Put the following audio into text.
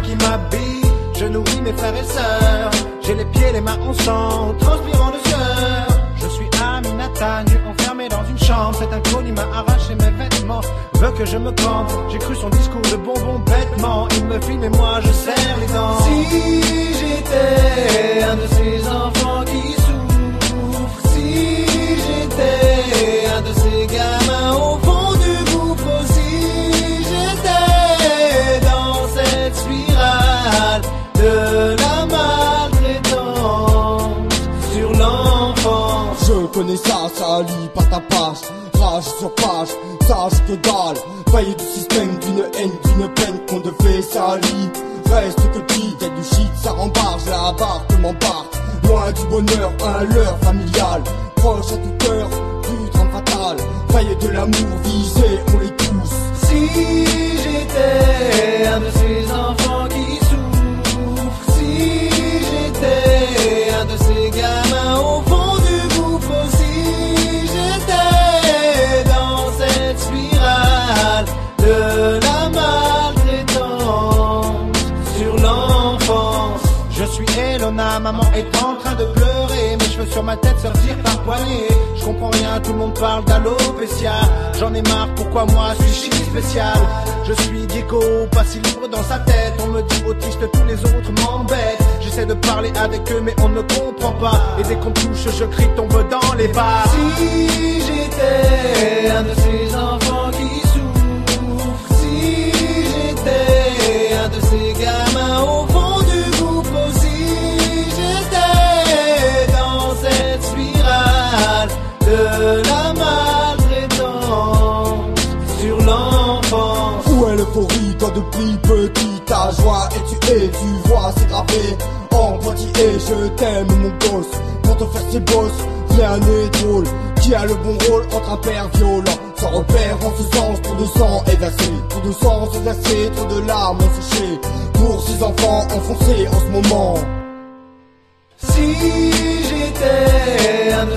qui m'habille. Je nourris mes frères et sœurs. J'ai les pieds, les mains en sang, transpirant de sueur. Je suis Aminata, nu enfermé dans une chambre. Cet inconnu m'a arraché mes vêtements, veut que je me campe. J'ai cru son discours de bonbons bêtement. Il me filme et moi je serre les dents. Si j'étais un de ces enfants qui souffrent, si j'étais un de ces gamins au fond du gouffre, si j'étais dans cette spirale de la maltraitance sur l'enfance. Je connais ça, ça lit par ta page, rage sur page, sache que dalle. Failli du système, d'une haine, d'une peine qu'on devait salir. Reste que qui, y'a du shit, ça rembarge, la barre que m'embarque. Loin du bonheur, un leurre familial, proche à toute heure du drame fatal. Failli de l'amour visé, on les tous. Si j'étais un de ces enfants qui souffrent, si j'étais un de ces gamins au fond du gouffre, si j'étais dans cette spirale de la maltraitance sur l'enfance. Je suis Elona, maman est en train de pleurer, mes cheveux sur ma tête sortir par poignée. Je comprends rien, tout le monde parle d'alopécia. J'en ai marre, pourquoi moi suis-je si spécial? Je suis Diego, pas si libre dans sa tête. On me dit autiste, tous les autres m'embêtent. J'essaie de parler avec eux mais on ne comprend pas. Et dès qu'on touche, je crie, tombe dans les bars. Si j'étais un de ces enfants qui souffrent, si j'étais un de ces gamins au fond du gouffre, si j'étais dans cette spirale de la maltraitance sur l'enfance. Où est l'euphorie quand depuis petit ta joie et tu vois c'est gravé en pointillé. Je t'aime mon gosse, pour te faire ses bosses, rien n'est drôle. Qui a le bon rôle entre un père violent, sans repère en ce sens, trop de sang est versé, trop de sang est versé, trop de larmes séchées pour ces enfants enfoncés en ce moment. Si j'étais un de